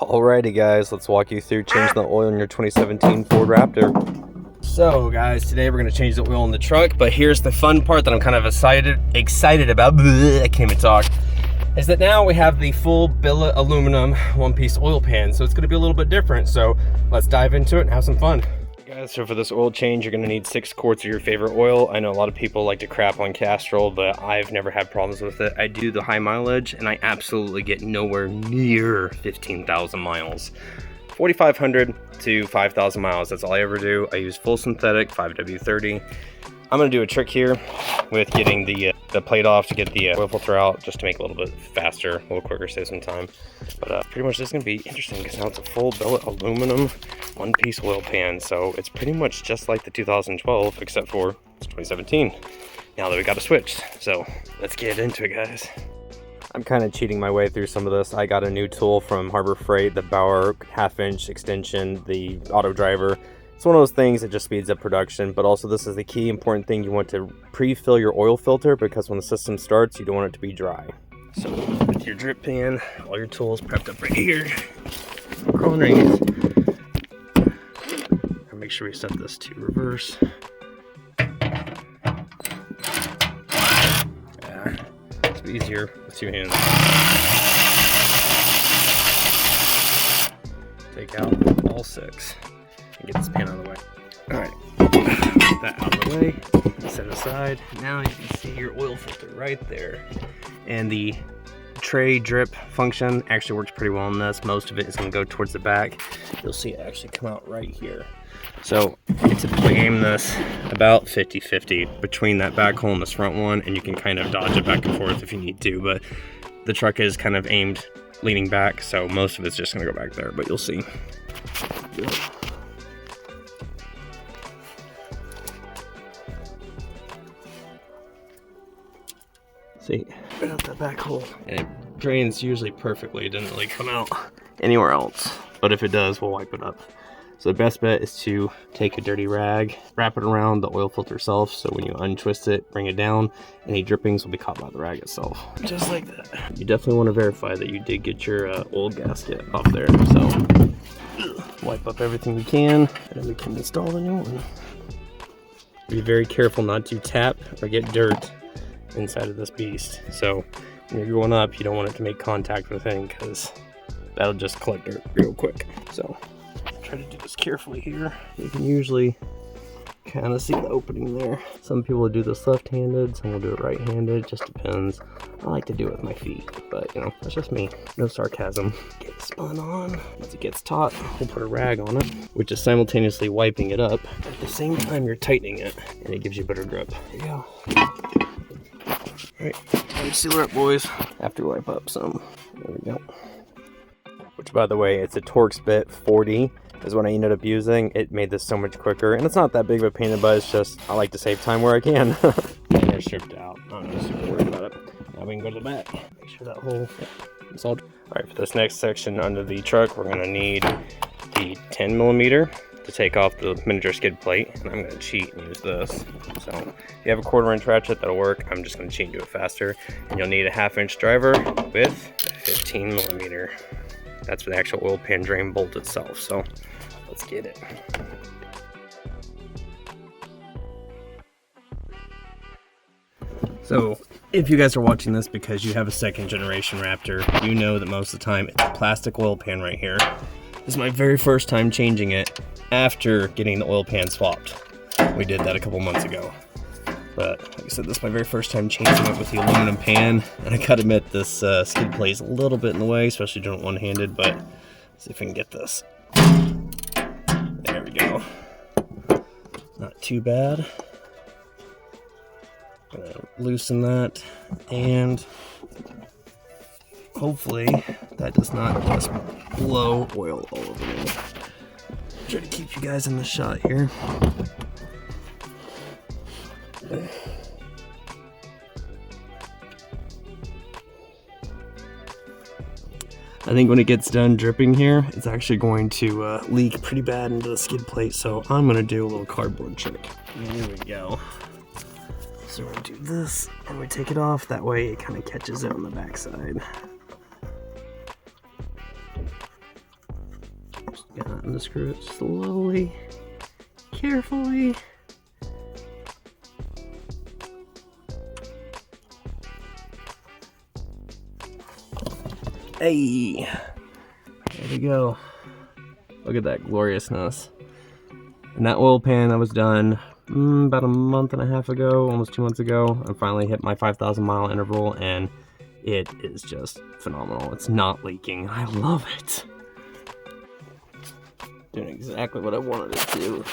Alrighty guys, let's walk you through changing the oil in your 2017 Ford Raptor. So guys, today we're going to change the oil in the truck, but here's the fun part that I'm kind of excited about, I can't even talk, is that now we have the full billet aluminum one-piece oil pan, so it's going to be a little bit different, so let's dive into it and have some fun. Guys, so for this oil change, you're going to need 6 quarts of your favorite oil. I know a lot of people like to crap on Castrol, but I've never had problems with it. I do the high mileage, and I absolutely get nowhere near 15,000 miles. 4,500 to 5,000 miles, that's all I ever do. I use full synthetic 5W30. I'm going to do a trick here with getting the plate off to get the oil filter out, just to make it a little bit faster, a little quicker, save some time. But pretty much this is going to be interesting because now it's a full billet aluminum one-piece oil pan, so it's pretty much just like the 2012, except for it's 2017. Now that we got a switch, so let's get into it, guys. I'm kind of cheating my way through some of this. I got a new tool from Harbor Freight, the Bauer half-inch extension, the auto driver. It's one of those things that just speeds up production, but also this is the key important thing. You want to pre-fill your oil filter because when the system starts, you don't want it to be dry. So with your drip pan, all your tools prepped up right here. Crawl underneath. And make sure we set this to reverse. Yeah, it's easier with 2 hands. Take out all 6. Get this pan out of the way. Alright, get that out of the way, set it aside. Now you can see your oil filter right there. And the tray drip function actually works pretty well on this. Most of it is going to go towards the back. You'll see it actually come out right here. So I typically aim this about 50-50 between that back hole and this front one, and you can kind of dodge it back and forth if you need to, but the truck is kind of aimed leaning back, so most of it's just going to go back there, but you'll see. See, right out that back hole. And it drains usually perfectly. It doesn't really come out anywhere else. But if it does, we'll wipe it up. So the best bet is to take a dirty rag, wrap it around the oil filter itself, so when you untwist it, bring it down, any drippings will be caught by the rag itself. Just like that. You definitely want to verify that you did get your old gasket off there. So wipe up everything you can, and then we can install the new one. Be very careful not to tap or get dirt inside of this beast. So when you're going up, you don't want it to make contact with anything because that'll just collect dirt real quick. So try to do this carefully here. You can usually kind of see the opening there. Some people will do this left-handed, some will do it right-handed. It just depends. I like to do it with my feet, but you know, that's just me. No sarcasm. Get it spun on. Once it gets taut, we'll put a rag on it, which is simultaneously wiping it up. At the same time, you're tightening it, and it gives you better grip. There you go. Alright, time to seal her up, boys. After wipe up some. There we go. Which, by the way, it's a Torx bit 40 is what I ended up using. It made this so much quicker, and it's not that big of a pain in the butt. It's just I like to save time where I can. They're stripped out. I'm not super worried about it. Now we can go to the back. Make sure that hole is all. Alright, for this next section under the truck, we're gonna need the 10mm to take off the miniature skid plate, and I'm going to cheat and use this. So if you have a 1/4-inch ratchet, that'll work. I'm just going to cheat and do it faster. And you'll need a 1/2-inch driver with a 15mm. That's for the actual oil pan drain bolt itself. So let's get it. So if you guys are watching this because you have a 2nd generation Raptor, you know that most of the time it's a plastic oil pan right here. This is my very first time changing it after getting the oil pan swapped. We did that a couple months ago. But like I said, this is my very first time changing it with the aluminum pan. And I gotta admit, this skid plate is a little bit in the way, especially doing it one-handed, but let's see if we can get this. There we go. Not too bad. Gonna loosen that, and hopefully that does not just blow oil all over me. Try to keep you guys in the shot here. I think when it gets done dripping here, it's actually going to leak pretty bad into the skid plate, so I'm going to do a little cardboard trick. Here we go. So we're going to do this, and we take it off, that way it kind of catches it on the backside. Just gonna unscrew it slowly, carefully. Hey, there we go. Look at that gloriousness. And that oil pan that was done about a month and a half ago, almost 2 months ago. I finally hit my 5,000 mile interval and it is just phenomenal. It's not leaking. I love it. Doing exactly what I wanted it to.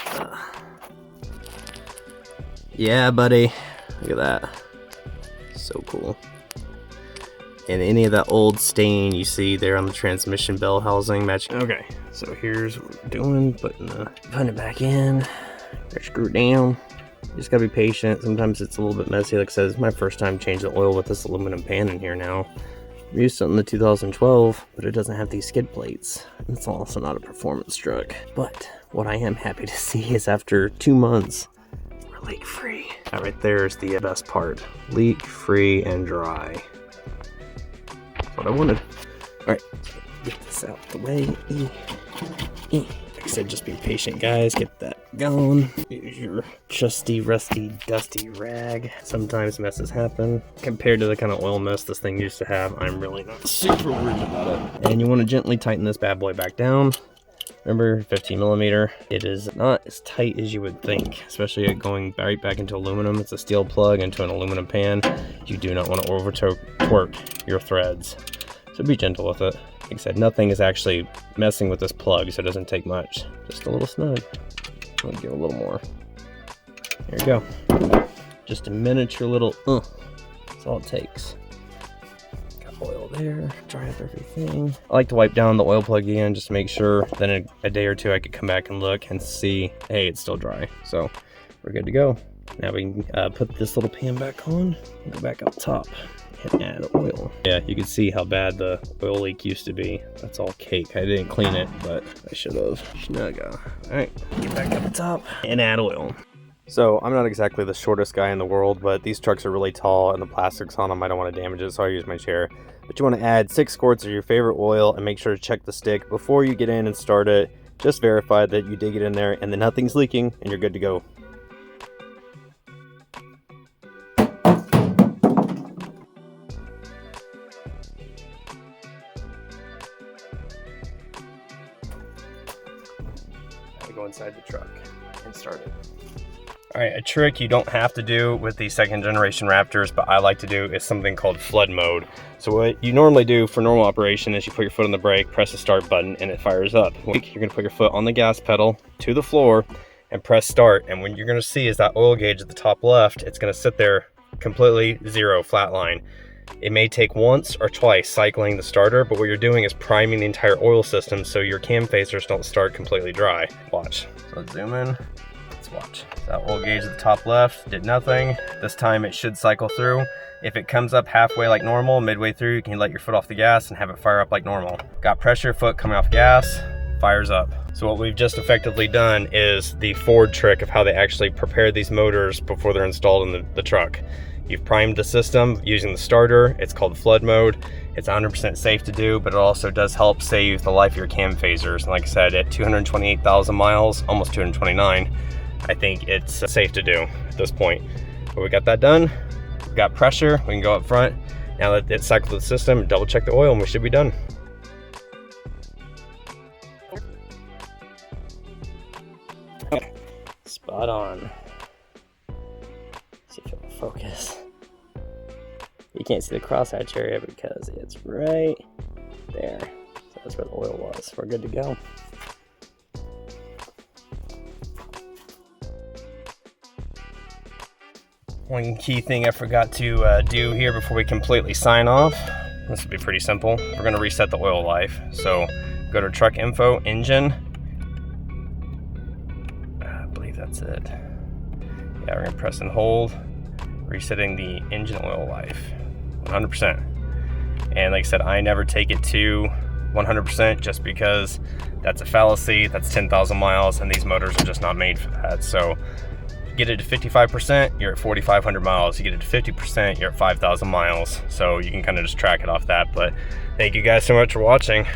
Yeah, buddy. Look at that. So cool. And any of that old stain you see there on the transmission bell housing matching. Okay, so here's what we're doing. Putting it back in. Screw it down. Just gotta be patient. Sometimes it's a little bit messy. Like I said, it's my first time changing the oil with this aluminum pan in here now. I'm used to it in the 2012, but it doesn't have these skid plates. It's also not a performance truck. But what I am happy to see is after 2 months, we're leak free. That right there is the best part. Leak free and dry. That's what I wanted. All right, get this out the way. Like I said, just be patient, guys. Get that going. Use your trusty, rusty, dusty rag. Sometimes messes happen. Compared to the kind of oil mess this thing used to have, I'm really not super worried about it. And you want to gently tighten this bad boy back down. Remember, 15 millimeter. It is not as tight as you would think, especially going right back into aluminum. It's a steel plug into an aluminum pan. You do not want to over torque your threads. So be gentle with it. Like I said, nothing is actually messing with this plug, so it doesn't take much. Just a little snug. I'll give a little more. There you go. Just a miniature little, that's all it takes. Got oil there, dry up everything. I like to wipe down the oil plug again, just to make sure. Then in a day or two, I could come back and look and see, hey, it's still dry. So we're good to go. Now we can put this little pan back on and go back up top. And add oil. Yeah, you can see how bad the oil leak used to be. That's all cake. I didn't clean it, but I should have. Snuggo. All right, get back up top and add oil. So I'm not exactly the shortest guy in the world, but these trucks are really tall and the plastics on them, I don't want to damage it, so I use my chair. But you want to add 6 squirts of your favorite oil and make sure to check the stick before you get in and start it. Just verify that you dig it in there and then nothing's leaking and you're good to go. Go inside the truck and start it. All right, a trick you don't have to do with the 2nd generation Raptors, but I like to do is something called flood mode. So what you normally do for normal operation is you put your foot on the brake, press the start button, and it fires up. You're gonna put your foot on the gas pedal to the floor and press start. And what you're gonna see is that oil gauge at the top left, it's gonna sit there completely zero, flat line. It may take once or twice cycling the starter, but what you're doing is priming the entire oil system so your cam phasers don't start completely dry. Watch. So let's zoom in. Let's watch. That oil gauge at the top left did nothing. This time it should cycle through. If it comes up halfway like normal, midway through, you can let your foot off the gas and have it fire up like normal. Got pressure, foot coming off gas, fires up. So what we've just effectively done is the Ford trick of how they actually prepare these motors before they're installed in the truck. You've primed the system using the starter. It's called flood mode. It's 100% safe to do, but it also does help save the life of your cam phasers. And like I said, at 228,000 miles, almost 229, I think it's safe to do at this point. But we got that done. We've got pressure. We can go up front. Now that it's cycled the system, double check the oil and we should be done. Okay. Spot on. See if it'll focus. You can't see the crosshatch area because it's right there. So that's where the oil was. We're good to go. One key thing I forgot to do here before we completely sign off. This will be pretty simple. We're going to reset the oil life. So go to truck info, engine. I believe that's it. Yeah, we're going to press and hold. Resetting the engine oil life 100%. And like I said, I never take it to 100% just because that's a fallacy. That's 10,000 miles and these motors are just not made for that. So you get it to 55%, you're at 4,500 miles. You get it to 50%, you're at 5,000 miles. So you can kind of just track it off that. But thank you guys so much for watching.